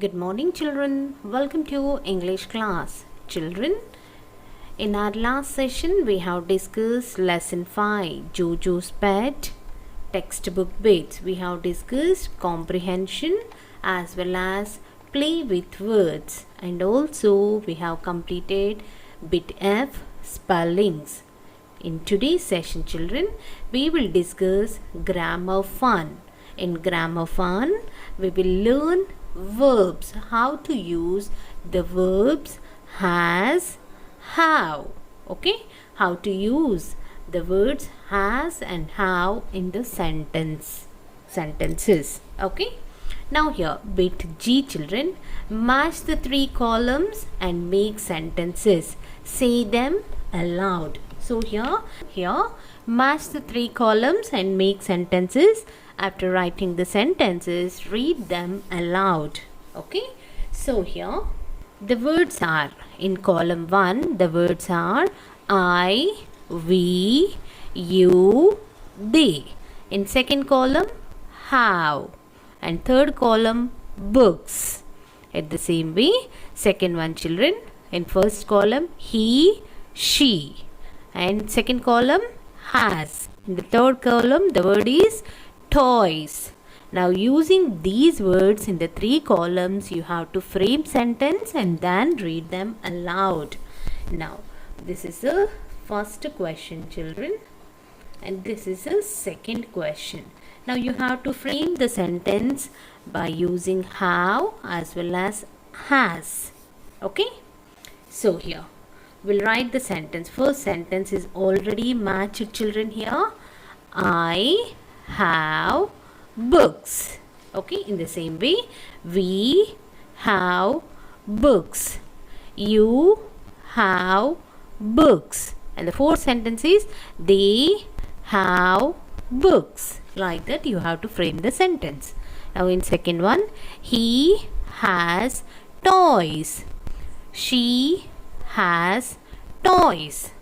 Good morning, children. Welcome to English class. Children, in our last session, we have discussed lesson 5, Jojo's Pet, textbook bits. We have discussed comprehension as well as play with words, and also we have completed bit F, spellings. In today's session, children, we will discuss grammar fun. In grammar fun, we will learn verbs, how to use the verbs has, have. Okay, how to use the words has and have in the sentences. Okay, now here bit G, children, match the three columns and make sentences. Say them aloud. So here match the three columns and make sentences. After writing the sentences, read them aloud. Okay, so here the words are in column 1, the words are I, we, you, they. In second column, have, and third column, books. At the same way, second one, children, in first column, he, she, and second column, has. In the third column, the word is toys. Now using these words in the three columns, you have to frame sentence and then read them aloud. Now this is the first question, children, and this is the second question. Now you have to frame the sentence by using have as well as has. Okay, so here we'll write the sentence. First sentence is already matched, children. Here I have books. Okay, in the same way, we have books, you have books, and the fourth sentence is they have books. Like that you have to frame the sentence. Now in second one, he has toys, she has toys.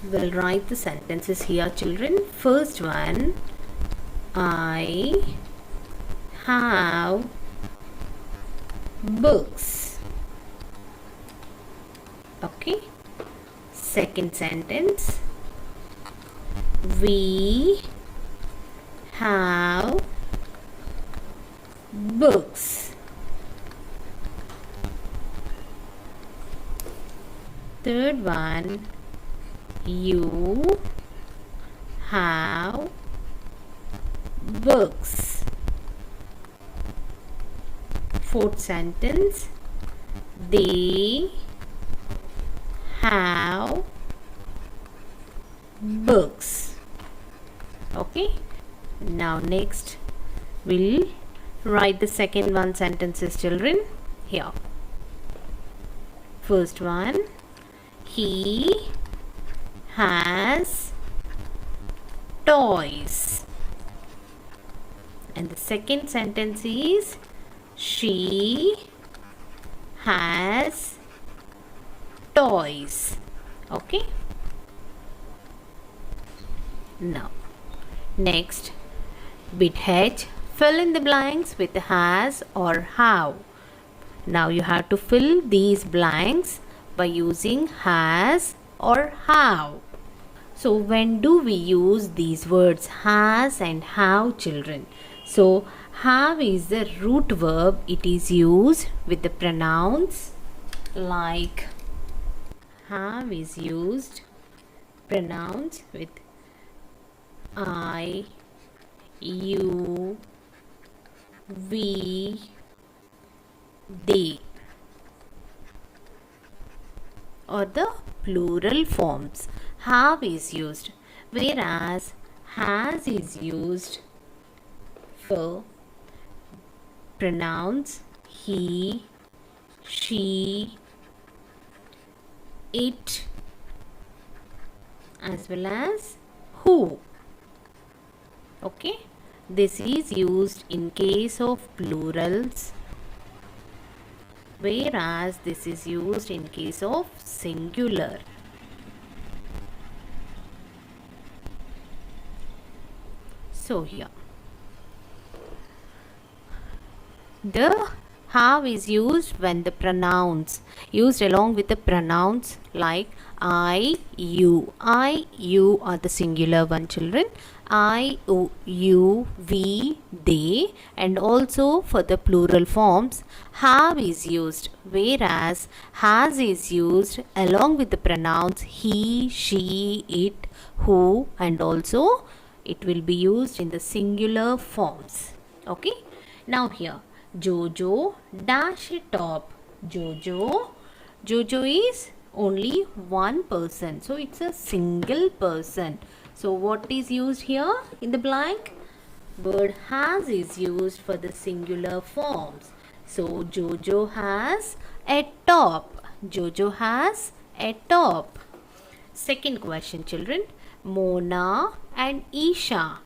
We'll write the sentences here, children. First one, I have books. Okay. Second sentence, we have books. Third one, you have books. Fourth sentence, they have books. Okay, now next we'll write the second one sentences, children. Here first one, he has toys, and the second sentence is she has toys. Okay, now next bit H, fill in the blanks with has or have. Now you have to fill these blanks by using has or have. So when do we use these words has and have, children? So have is the root verb. It is used with the pronouns like have is used pronouns with I, you, we, they, or the plural forms. Have is used, whereas has is used for pronouns he, she, it, as well as who. Okay, this is used in case of plurals, whereas this is used in case of singular. So here the Have is used when the pronouns used along with the pronouns like I, you. I, you are the singular one, children. I, you, we, they, and also for the plural forms, have is used, whereas has is used along with the pronouns he, she, it, who, and also it will be used in the singular forms. Okay. Now here, Jojo dash a top. Jojo is only one person, so it's a single person. So what is used here in the blank? Word has is used for the singular forms. So Jojo has a top. Jojo has a top. Second question, children. Mona and Isha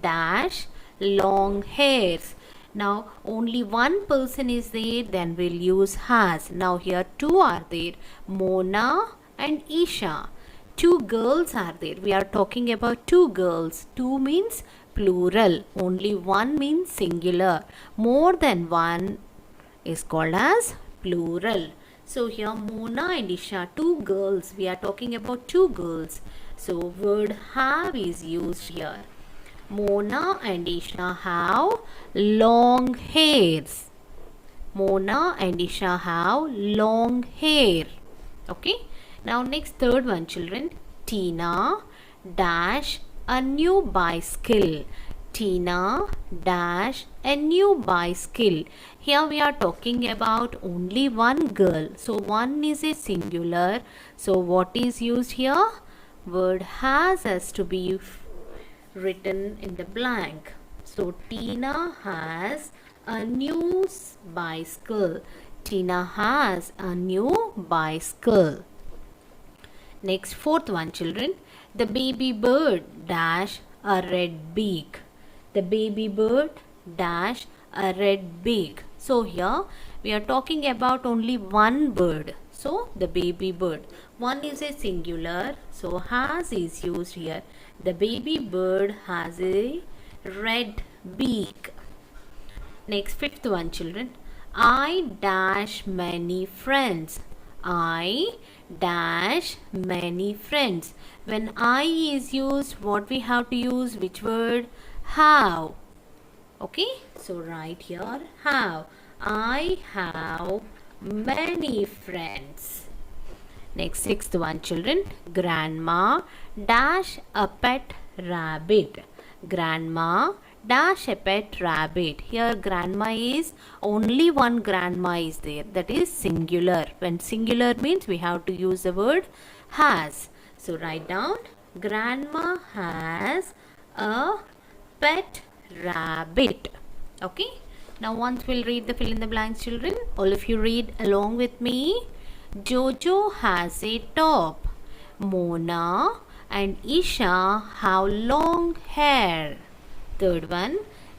dash long hairs. Now only one person is there, then we'll use has. Now here two are there, Mona and Isha. Two girls are there. We are talking about two girls. Two means plural. Only one means singular. More than one is called as plural. So here Mona and Isha, two girls. We are talking about two girls. So word have is used here. Mona and Isha have long hairs. Mona and Isha have long hair. Okay. Now next third one, children. Tina dash a new bicycle. Tina dash a new bicycle. Here we are talking about only one girl. So one is a singular. So what is used here? Word has to be written in the blank. So Tina has a new bicycle. Tina has a new bicycle. Next fourth one, children. The baby bird dash a red beak. The baby bird dash a red beak. So here we are talking about only one bird. So the baby bird. One is a singular. So has is used here. The baby bird has a red beak. Next fifth one, children. I dash many friends. I dash many friends. When I is used, what we have to use? Which word? Have. Okay. So write here have. I have many friends. Next sixth one, children. Grandma dash a pet rabbit. Grandma dash a pet rabbit. Here grandma is only one grandma is there. That is singular. When singular means we have to use the word has. So write down grandma has a pet rabbit. Okay. Now once we'll read the fill in the blanks, children. All of you read along with me. Jojo has a top. Mona and Isha have long hair. Third one,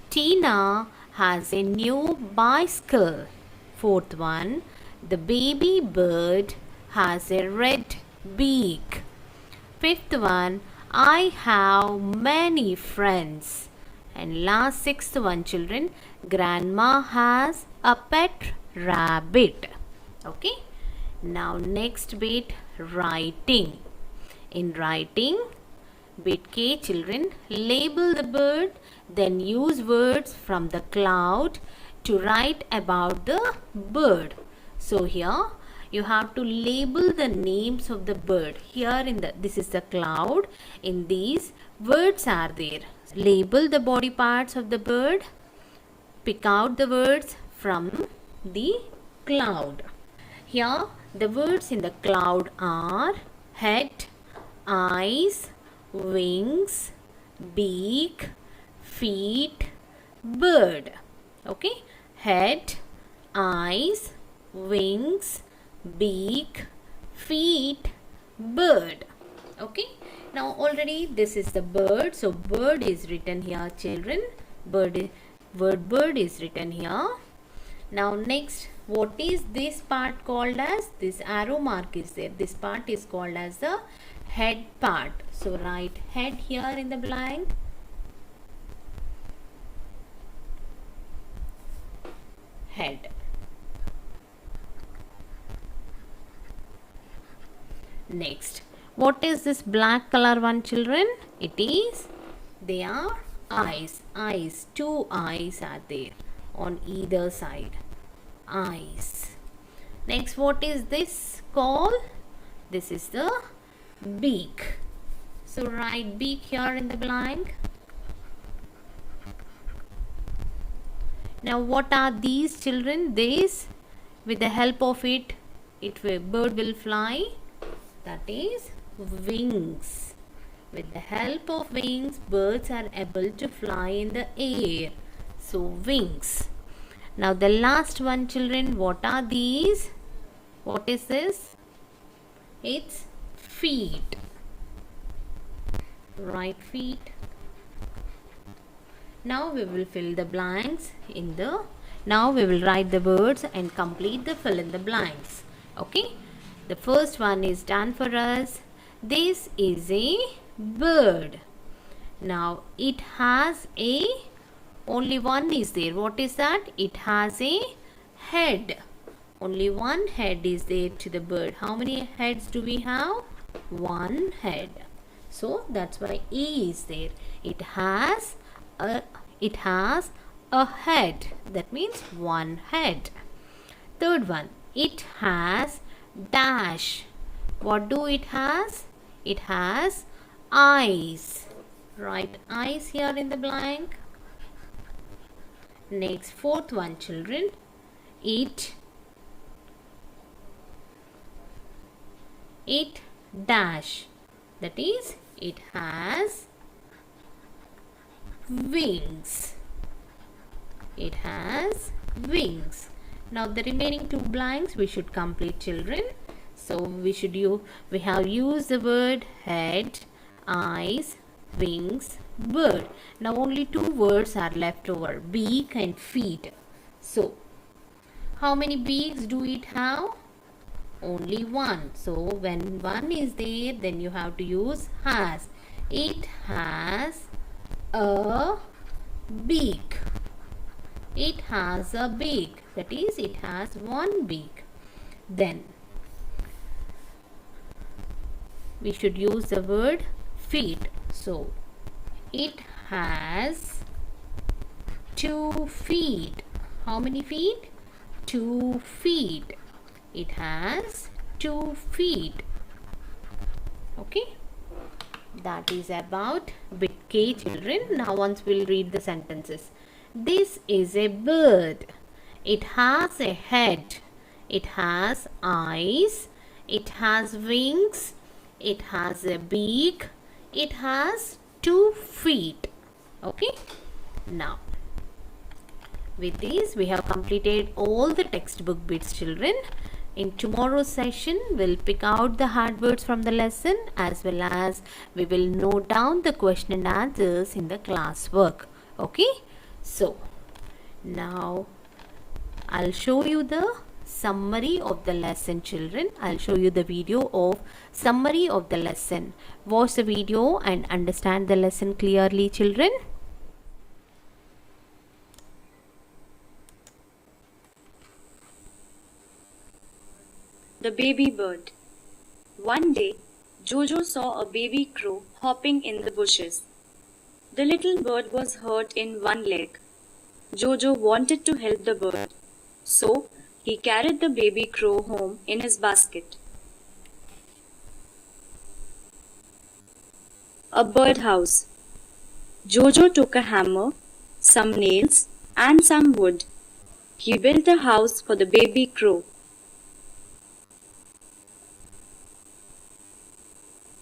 Tina has a new bicycle. Fourth one, the baby bird has a red beak. Fifth one, I have many friends. And last sixth one, children, grandma has a pet rabbit. Okay. Now next bit, writing. In writing, bit K, children, label the bird, then use words from the cloud to write about the bird. So here you have to label the names of the bird. Here this is the cloud. In these words are there. Label the body parts of the bird. Pick out the words from the cloud. Here the words in the cloud are head, eyes, wings, beak, feet, bird. Okay. Head, eyes, wings, beak, feet, bird. Okay. Now already this is the bird. So bird is written here, children. Word bird is written here. Now next, what is this part called as? This arrow mark is there. This part is called as the head part. So write head here in the blank. Head. Next, what is this black color one, children? They are eyes. Eyes. Two eyes are there on either side. Eyes. Next, what is this called? This is the beak. So write beak here in the blank. Now what are these, children? These, with the help of it, bird will fly. That is wings. With the help of wings, birds are able to fly in the air. So wings. Now the last one, children, what are these? What is this? It's feet. Right, feet. Now we will fill the blanks now we will write the words and complete the fill in the blanks. Okay. The first one is done for us. This is a bird. Now it has only one is there. What is that? It has a head. Only one head is there to the bird. How many heads do we have? One head. So that's why A is there. It has a head. That means one head. Third one, it has dash. What do it has? It has eyes. Write eyes here in the blank. Next, fourth one, children, it dash. That is, it has wings. It has wings. Now the remaining two blanks we should complete, children. So we have used the word head, eyes, wings, bird. Now only two words are left over, beak and feet. So how many beaks do it have? Only one. So when one is there, then you have to use has. It has a beak. It has a beak. That is, it has one beak. Then we should use the word feet. So it has 2 feet. How many feet? 2 feet. It has 2 feet. Okay. That is about bit K, children. Now once we'll read the sentences. This is a bird. It has a head. It has eyes. It has wings. It has a beak. It has 2 feet. Okay. Now, with this, we have completed all the textbook bits, children. In tomorrow's session, we'll pick out the hard words from the lesson, as well as we will note down the question and answers in the class work. Okay. So, now I'll show you the summary of the lesson, children. I'll show you the video of summary of the lesson. Watch the video and understand the lesson clearly, children. The baby bird. One day, Jojo saw a baby crow hopping in the bushes. The little bird was hurt in one leg. Jojo wanted to help the bird, so he carried the baby crow home in his basket. A birdhouse. Jojo took a hammer, some nails, and some wood. He built a house for the baby crow.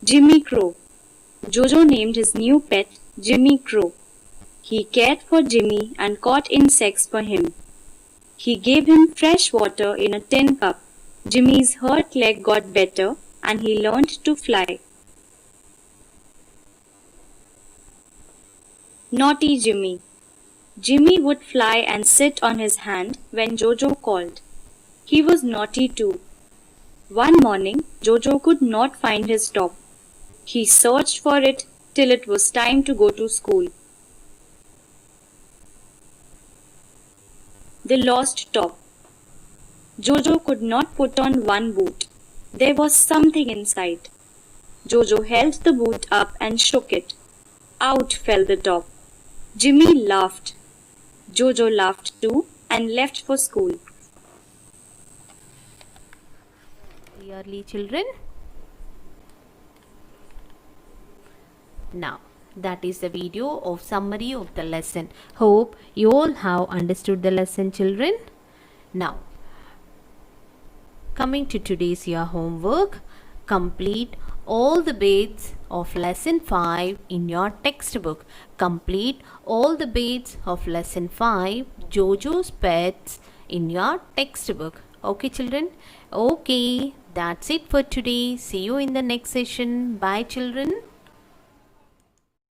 Jimmy Crow. Jojo named his new pet Jimmy Crow. He cared for Jimmy and caught insects for him. He gave him fresh water in a tin cup. Jimmy's hurt leg got better and he learned to fly. Naughty Jimmy. Jimmy would fly and sit on his hand when Jojo called. He was naughty too. One morning, Jojo could not find his top. He searched for it till it was time to go to school. The lost top. Jojo could not put on one boot. There was something inside. Jojo held the boot up and shook it. Out fell the top. Jimmy laughed. Jojo laughed too and left for school. Clearly, children? Now, that is the video of summary of the lesson. Hope you all have understood the lesson, children. Now, coming to today's your homework, complete all the bits of lesson 5 in your textbook. Complete all the bits of lesson 5 Jojo's Pets in your textbook. Okay, children? Okay, that's it for today. See you in the next session. Bye, children.